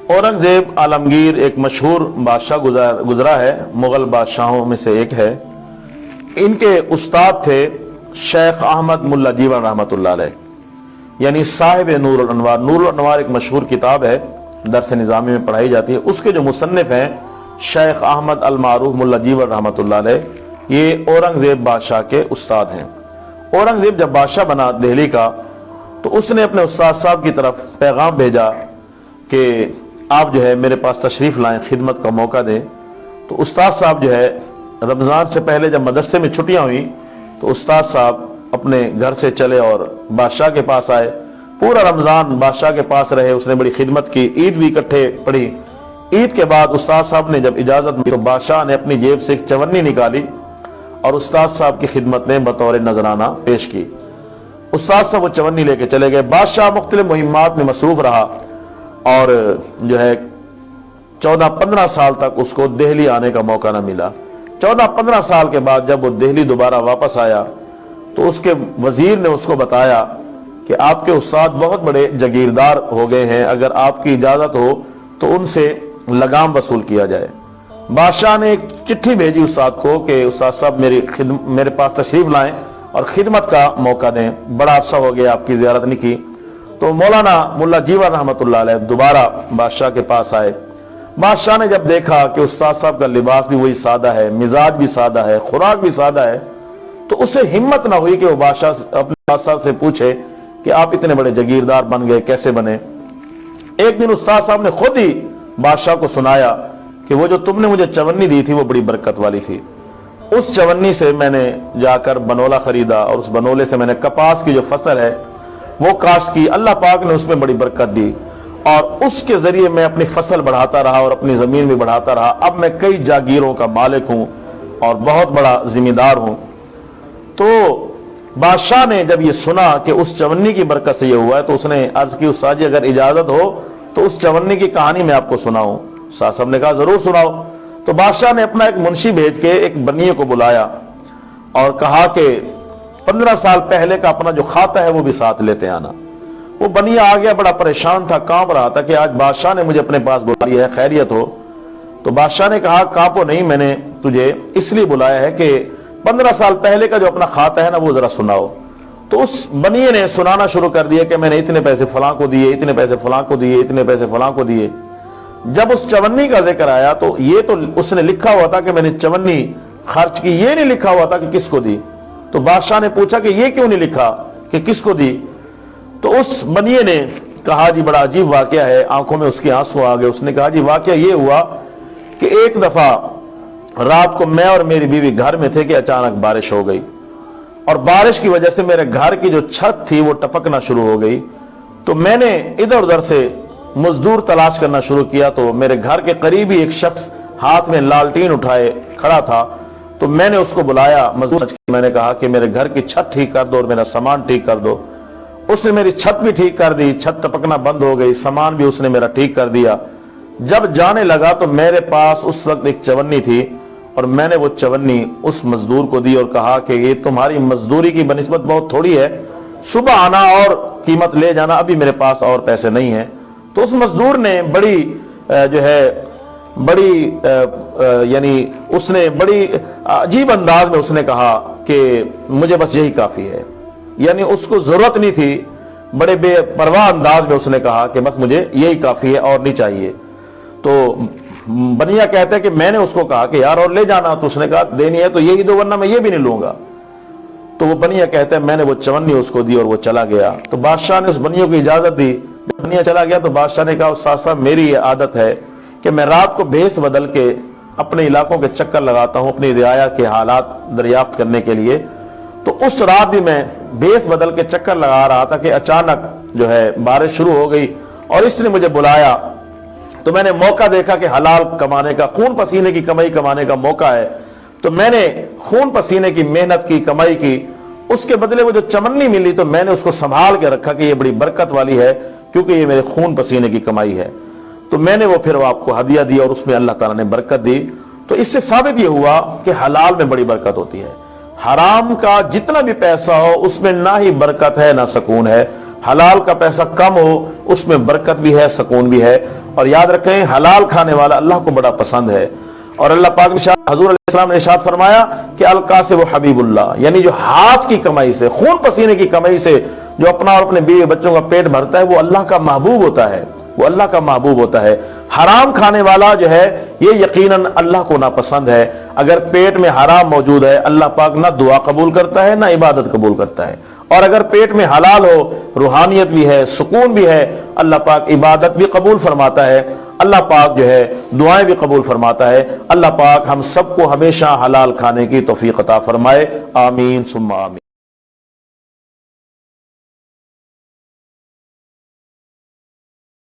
औरंगजेब आलमगीर एक मशहूर बादशाह गुजरा है, मुगल बादशाहों में से एक है। इनके उस्ताद थे शेख अहमद मुल्ला जीवन रहमतुल्लाह अलैह, यानी साहिब नूरुल अनवार। नूरुल अनवार एक मशहूर किताब है, दरस निज़ामी में पढ़ाई जाती है। उसके जो मुसन्निफ हैं शेख अहमद अल मारूफ मुल्ला जीवन रहमतुल्लाह अलैह, ये औरंगजेब बादशाह के उस्ताद हैं। औरंगजेब जब बादशाह बना दिल्ली का, तो उसने अपने उस्ताद साहब की तरफ पैगाम भेजा कि आप जो है मेरे पास तशरीफ लाएं, खिदमत का मौका दें। तो उस्ताद साहब जो है रमज़ान से पहले जब मदरसे में छुट्टियां हुई, तो उस्ताद साहब अपने घर से चले और बादशाह के पास आए। पूरा रमज़ान बादशाह के पास रहे, उसने बड़ी खिदमत की, ईद भी इकट्ठे पढ़ी। ईद के बाद उस्ताद साहब ने जब इजाज़त दी, तो बादशाह ने अपनी जेब से एक चवन्नी निकाली और उस्ताद साहब की खिदमत में बतौर नजराना पेश की। उस्ताद साहब वो चवन्नी लेके चले गए। बादशाह मुख्तलिफ मुहिम्मात में मसरूफ रहा और जो है 14-15 साल तक उसको दिल्ली आने का मौका न मिला। 14-15 साल के बाद जब वो दिल्ली दोबारा वापस आया, तो उसके वजीर ने उसको बताया कि आपके उस्ताद बहुत बड़े जागीरदार हो गए हैं, अगर आपकी इजाजत हो तो उनसे लगाम वसूल किया जाए। बादशाह ने एक चिट्ठी भेजी उस्ताद को कि उस्ताद साहब मेरे पास तशरीफ लाएं और खिदमत का मौका दें, बड़ा अरसा हो गया आपकी जियारत नहीं की। तो मौलाना मुल्ला जीवन रहमतुल्लाह अलैह दोबारा बादशाह के पास आए। बादशाह ने जब देखा कि उस्ताद साहब का लिबास भी वही सादा है, मिजाज भी सादा है, खुराक भी सादा है, तो उससे हिम्मत ना हुई कि वो बादशाह अपने बादशाह से पूछे कि आप इतने बड़े जागीरदार बन गए, कैसे बने। एक दिन उस्ताद साहब ने खुद ही बादशाह को सुनाया कि वो जो तुमने मुझे चवन्नी दी थी वो बड़ी बरकत वाली थी। उस चवन्नी से मैंने जाकर बनोला खरीदा और उस बनोले से मैंने कपास की जो फसल है वो काश्त की। अल्लाह पाक ने उसमें बड़ी बरकत दी और उसके जरिए मैं अपनी फसल बढ़ाता रहा और अपनी जमीन भी बढ़ाता रहा। अब मैं कई जागीरों का मालिक हूं और बहुत बड़ा जिम्मेदार हूं। तो बादशाह ने जब ये सुना कि उस चवन्नी की बरकत से ये हुआ है, तो उसने अर्ज की उस्ताद जी अगर इजाजत हो तो उस चवन्नी की कहानी मैं आपको सुनाऊं। साहब ने कहा जरूर सुनाओ। तो बादशाह ने अपना एक मुंशी भेज के एक बनिए को बुलाया और कहा कि 15 साल पहले का अपना जो खाता है वो भी साथ लेते आना। वो बनिया आ गया, बड़ा परेशान था, कांप रहा था कि आज बादशाह ने मुझे अपने पास बुला लिया है, खैरियत हो। तो बादशाह ने कहा कांपो नहीं, मैंने तुझे इसलिए बुलाया है कि 15 साल पहले का जो अपना खाता है ना वो जरा सुनाओ। तो उस बनिए ने सुनाना शुरू कर दिया कि मैंने इतने पैसे फलां को दिए, इतने पैसे फलां को दिए, इतने पैसे फलां को दिए। जब उस चवन्नी का जिक्र आया तो ये तो उसने लिखा हुआ था कि मैंने चवन्नी खर्च की, ये नहीं लिखा हुआ था कि किसको दी। तो बादशाह ने पूछा कि ये क्यों नहीं लिखा कि किसको दी। तो उस बनिए ने कहा जी बड़ा अजीब वाकया है, आंखों में उसके आंसू आ गए। उसने कहा जी वाकया ये हुआ कि एक दफा रात को मैं और मेरी बीवी घर में थे कि अचानक बारिश हो गई और बारिश की वजह से मेरे घर की जो छत थी वो टपकना शुरू हो गई। तो मैंने इधर उधर से मजदूर तलाश करना शुरू किया, तो मेरे घर के करीब ही एक शख्स हाथ में लालटीन उठाए खड़ा था। तो मैंने उसको बुलाया मजदूर, मैंने कहा कि मेरे घर की छत ठीक कर दो और मेरा सामान ठीक कर दो। उसने मेरी छत भी ठीक कर दी, छत टपकना बंद हो गई, सामान भी उसने मेरा ठीक कर दिया। जब जाने लगा तो मेरे पास उस वक्त एक चवन्नी थी और मैंने वो चवन्नी उस मजदूर को दी और कहा कि ये तुम्हारी मजदूरी की बनिस्बत बहुत थोड़ी है, सुबह आना और कीमत ले जाना, अभी मेरे पास और पैसे नहीं है। तो उस मजदूर ने बड़ी जो है बड़ी यानी उसने बड़ी अजीब अंदाज में उसने कहा कि मुझे बस यही काफी है, यानी उसको जरूरत नहीं थी। बड़े बेपरवाह अंदाज में उसने कहा कि बस मुझे यही काफी है और नहीं चाहिए। तो बनिया कहते हैं कि मैंने उसको कहा कि यार और ले जाना, तो उसने कहा देनी है तो यही दो वरना मैं ये भी नहीं लूंगा। तो वो बनिया कहते हैं मैंने वो चवन्नी उसको दी और वो चला गया। तो बादशाह ने उस बनिया को इजाजत दी। जब बनिया चला गया तो बादशाह ने कहा उस्ताद साहब मेरी ये आदत है कि मैं रात को भेस बदल के अपने इलाकों के चक्कर लगाता हूं अपनी रियाया के हालात दरियाफ्त करने के लिए। तो उस रात भी मैं भेस बदल के चक्कर लगा रहा था कि अचानक जो है बारिश शुरू हो गई और इसने मुझे बुलाया। तो मैंने मौका देखा कि हलाल कमाने का, खून पसीने की कमाई कमाने का मौका है। तो मैंने खून पसीने की मेहनत की, कमाई की, उसके बदले वो जो चवन्नी मिली तो मैंने उसको संभाल के रखा कि ये बड़ी बरकत वाली है क्योंकि ये मेरे खून पसीने की कमाई है। तो मैंने वो फिर आपको हदिया दिया और उसमें अल्लाह ताला ने बरकत दी। तो इससे साबित ये हुआ कि हलाल में बड़ी बरकत होती है। हराम का जितना भी पैसा हो उसमें ना ही बरकत है ना सुकून है। حلال کا پیسہ کم ہو اس میں برکت بھی ہے، سکون بھی ہے. اور یاد رکھیں حلال کھانے والا اللہ کو بڑا پسند ہے. اور اللہ پاک نے حضور علیہ السلام نے ارشاد فرمایا کہ القاسب حبیب اللہ، یعنی جو ہاتھ کی کمائی سے، خون پسینے کی کمائی سے جو اپنا اور اپنے بیوی بچوں کا پیٹ بھرتا ہے وہ اللہ کا محبوب ہوتا ہے، وہ اللہ کا محبوب ہوتا ہے. حرام کھانے والا جو ہے یہ یقیناً اللہ کو ناپسند ہے. اگر پیٹ میں حرام موجود ہے اللہ پاک نہ دعا قبول کرتا ہے نہ عبادت قبول کرتا ہے. اور اگر پیٹ میں حلال ہو، روحانیت بھی ہے، سکون بھی ہے، اللہ پاک عبادت بھی قبول فرماتا ہے، اللہ پاک جو ہے دعائیں بھی قبول فرماتا ہے. اللہ پاک ہم سب کو ہمیشہ حلال کھانے کی توفیق عطا فرمائے. آمین ثم آمین.